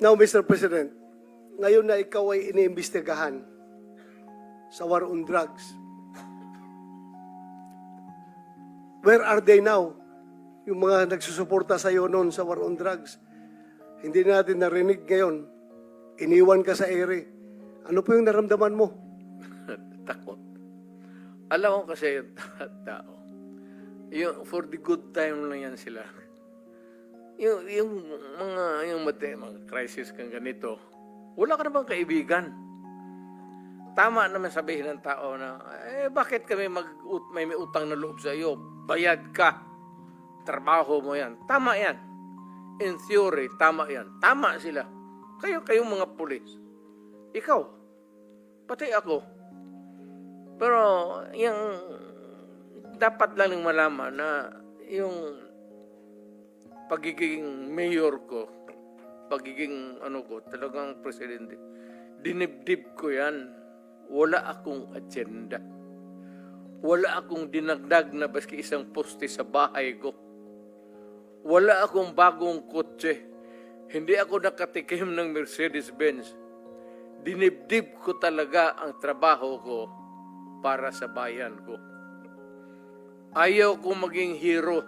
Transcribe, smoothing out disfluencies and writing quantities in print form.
Now, Mr. President, ngayon na ikaw ay iniimbestigahan sa war on drugs, where are they now? Yung mga nagsusuporta sa iyo noon sa war on drugs. Hindi natin narinig ngayon. Iniwan ka sa ere. Ano po yung naramdaman mo? Takot. Alam ko kasi yung tao. Yung, for the good time lang yan sila. Yung mga crisis kang ganito, wala ka namang kaibigan. Tama naman sabihin ng tao na, bakit kami may utang na loob sa iyo? Bayad ka. Trabaho mo yan. Tama yan. In theory, tama yan. Tama sila. Kayong mga pulis. Ikaw. Pati ako. Pero, yung dapat lang malaman na yung pagiging mayor ko, pagiging talagang presidente, dinibdib ko yan. Wala akong agenda. Wala akong dinagdag na baski isang poste sa bahay ko. Wala akong bagong kotse. Hindi ako nakatikim ng Mercedes-Benz. Dinibdib ko talaga ang trabaho ko para sa bayan ko. Ayaw ko maging hero.